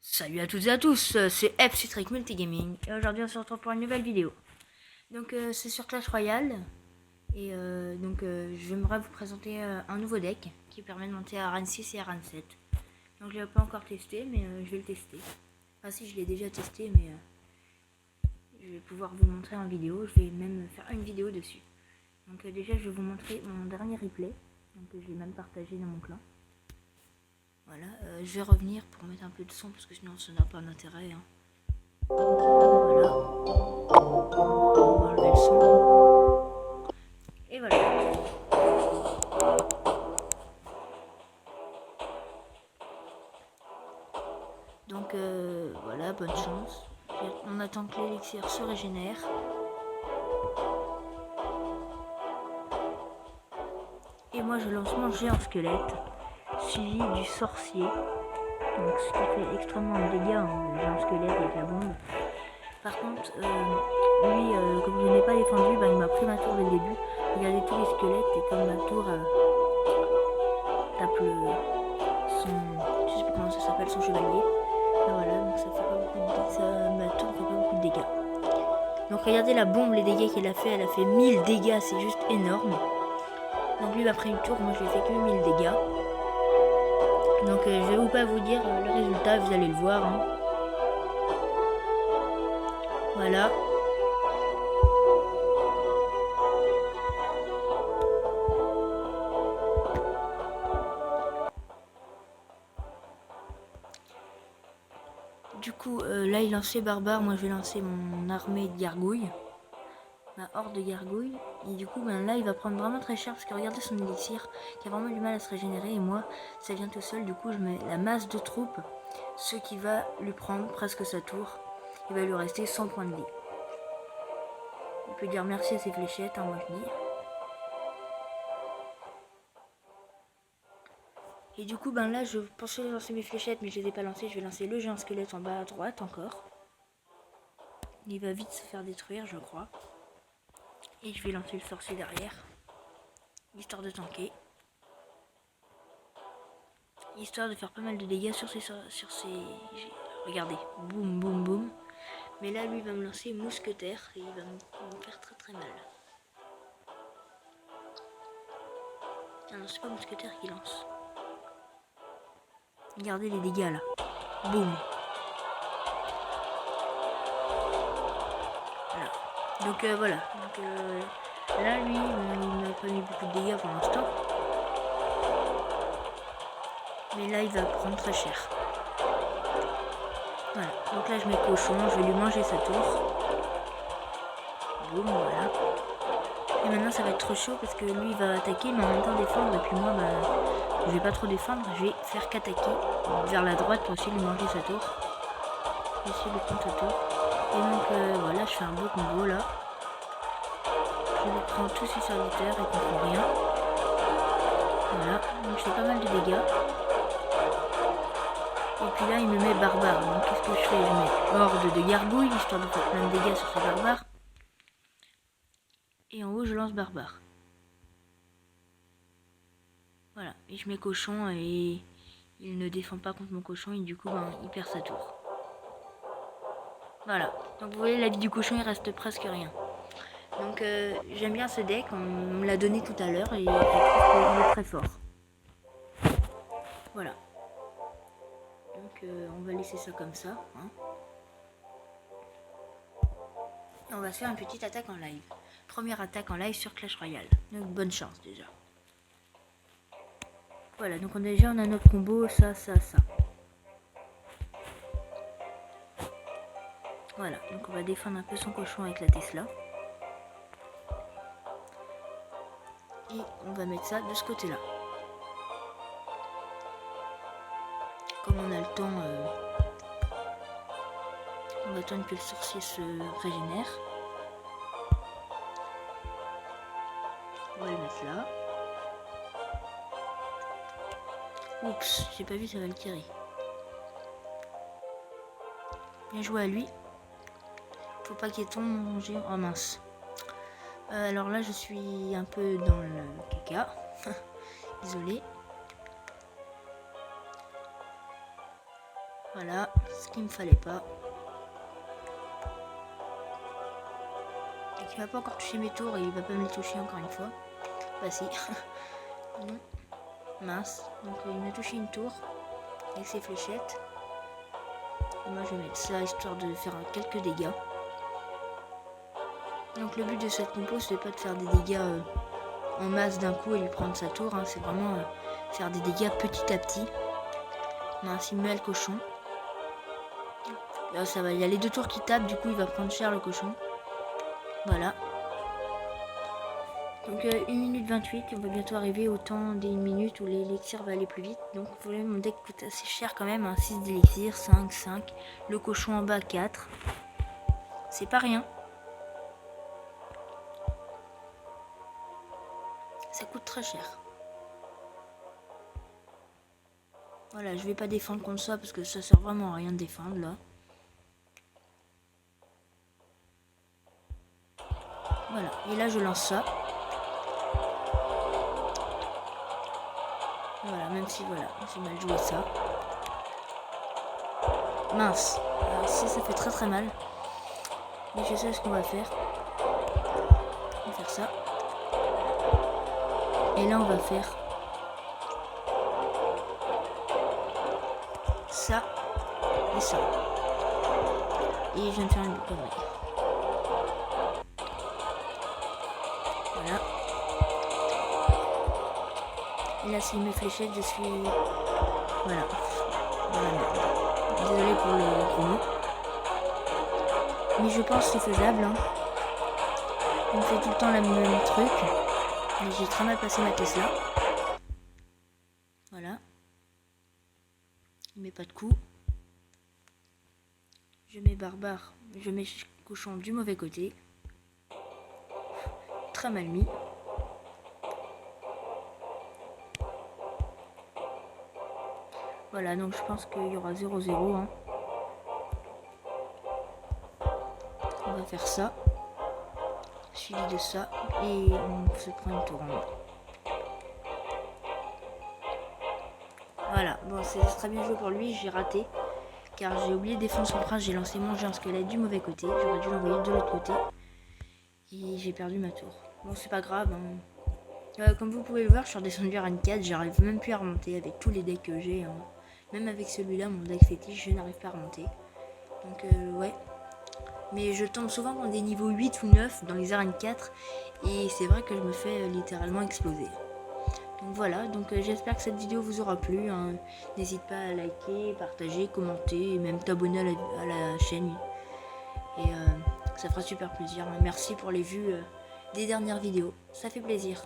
Salut à toutes et à tous, c'est FC Trick Multigaming et aujourd'hui on se retrouve pour une nouvelle vidéo. Donc c'est sur Clash Royale et j'aimerais vous présenter un nouveau deck qui permet de monter à Rang 6 et à Rang 7. Donc je l'ai pas encore testé mais je vais le tester. Enfin si, je l'ai déjà testé mais je vais pouvoir vous montrer en vidéo, je vais même faire une vidéo dessus. Donc déjà je vais vous montrer mon dernier replay, donc je l'ai même partagé dans mon clan. Voilà, je vais revenir pour mettre un peu de son parce que sinon ça n'a pas d'intérêt. Hein. Voilà. On va enlever le son. Et voilà. Donc voilà, bonne chance. On attend que l'élixir se régénère. Et moi je lance mon géant squelette, suivi du sorcier. Donc ce qui fait extrêmement de dégâts, hein, le géant squelette avec la bombe. Par contre, lui, comme je n'ai pas défendu, il m'a pris ma tour dès le début. Regardez tous les squelettes et comme ma tour tape je sais pas comment ça s'appelle, son chevalier. Et voilà, donc ça fait pas beaucoup de dégâts, ma tour fait pas beaucoup de dégâts. Donc regardez la bombe, les dégâts qu'elle a fait, elle a fait 1000 dégâts, c'est juste énorme. Donc lui après une tour, moi je lui ai fait que 1000 dégâts. Donc je vais pas vous dire le résultat, vous allez le voir. Hein. Voilà. Du coup, là il lance les barbares, moi je vais lancer mon armée de gargouilles. Ma horde de gargouilles. Et du coup, là il va prendre vraiment très cher parce que regardez son élixir qui a vraiment du mal à se régénérer. Et moi, ça vient tout seul. Du coup, je mets la masse de troupes, ce qui va lui prendre presque sa tour. Il va lui rester 100 points de vie. Il peut dire merci à ses fléchettes, hein, moi je dis. Et du coup, là, je pensais lancer mes fléchettes, mais je les ai pas lancées. Je vais lancer le géant squelette en bas à droite encore. Il va vite se faire détruire, je crois. Et je vais lancer le sorcier derrière, histoire de tanker. Histoire de faire pas mal de dégâts sur ses... Regardez, boum, boum, boum. Mais là, lui, il va me lancer mousquetaire et il va me faire très très mal. Ah non, c'est pas mousquetaire qui lance. Regardez les dégâts là. Boum. Voilà. Donc voilà. Donc, là, lui, il m'a pas mis beaucoup de dégâts pour l'instant. Mais là, il va prendre très cher. Voilà. Donc là, je mets cochon. Je vais lui manger sa tour. Boum, voilà. Et maintenant, ça va être trop chaud parce que lui, il va attaquer, mais en même temps défendre. Et puis moi, je vais pas trop défendre. Je vais faire qu'attaquer vers la droite pour essayer de lui manger sa tour. Essayer de prendre sa tour. Et donc, voilà, je fais un beau combo là. Je lui prends tous ses serviteurs et comprend rien. Voilà, donc je fais pas mal de dégâts. Et puis là, il me met barbare. Donc qu'est-ce que je fais? Je mets horde de gargouilles, histoire de faire plein de dégâts sur ces barbares. Et en haut, je lance barbare. Voilà, et je mets cochon et il ne défend pas contre mon cochon et du coup, il perd sa tour. Voilà, donc vous voyez, la vie du cochon, il reste presque rien. Donc j'aime bien ce deck, on me l'a donné tout à l'heure et je trouve qu'il est très fort. Voilà. Donc on va laisser ça comme ça. Hein. Et on va se faire une petite attaque en live. Première attaque en live sur Clash Royale. Donc bonne chance déjà. Voilà, donc déjà on a notre combo, ça, ça, ça. Voilà, donc on va défendre un peu son cochon avec la Tesla. Et on va mettre ça de ce côté-là. Comme on a le temps, on va attendre que le sorcier se régénère. On va le mettre là. Oups, j'ai pas vu sa Valkyrie. Bien joué à lui. Faut pas qu'il tombe mon géant. Oh mince. Alors là, je suis un peu dans le caca. Désolé. Voilà, ce qu'il me fallait pas. Donc il va pas encore toucher mes tours et il va pas me les toucher encore une fois. Bah si. Non. Mince. Donc il m'a touché une tour avec ses fléchettes. Et moi je vais mettre ça histoire de faire quelques dégâts. Donc le but de cette compo c'est pas de faire des dégâts en masse d'un coup et lui prendre sa tour. Hein. C'est vraiment faire des dégâts petit à petit. Mince, il me met le cochon. Là ça va, il y a les deux tours qui tapent, du coup il va prendre cher le cochon. Voilà. Donc 1 minute 28, on va bientôt arriver au temps des 1 minute où l'élixir va aller plus vite. Donc vous voyez, mon deck coûte assez cher quand même, hein, 6 d'élixir, 5, 5. Le cochon en bas 4. C'est pas rien. Ça coûte très cher. Voilà, je vais pas défendre contre ça parce que ça sert vraiment à rien de défendre là. Voilà, et là je lance ça. Voilà, même si voilà, j'ai mal joué ça. Mince, alors ça fait très mal. Mais je sais ce qu'on va faire. On va faire ça. Et là on va faire ça et ça. Et je viens de faire une connerie. Voilà. Et là c'est mes fléchettes, je suis... Voilà. Désolé pour le gros mot. Mais je pense que c'est faisable. Hein. On fait tout le temps le même truc. Mais j'ai très mal passé ma Tesla. Voilà. Il met pas de coup. Je mets barbare. Je mets cochon du mauvais côté. Très mal mis. Voilà, donc je pense qu'il y aura 0-0. Hein. On va faire ça. Suivi de ça. Et on se prend une tour en bas. Voilà, bon c'est très bien joué pour lui, j'ai raté. Car j'ai oublié de défendre son prince, j'ai lancé mon géant squelette du mauvais côté. J'aurais dû l'envoyer de l'autre côté. Et j'ai perdu ma tour. Bon c'est pas grave. Hein. Comme vous pouvez le voir, je suis redescendu à Rang 4. J'arrive même plus à remonter avec tous les decks que j'ai. Hein. Même avec celui-là, mon deck fétiche, je n'arrive pas à remonter. Donc ouais. Mais je tombe souvent dans des niveaux 8 ou 9 dans les arènes 4. Et c'est vrai que je me fais littéralement exploser. Donc voilà, donc j'espère que cette vidéo vous aura plu. Hein. N'hésite pas à liker, partager, commenter et même t'abonner à la chaîne. Et ça fera super plaisir. Merci pour les vues des dernières vidéos. Ça fait plaisir.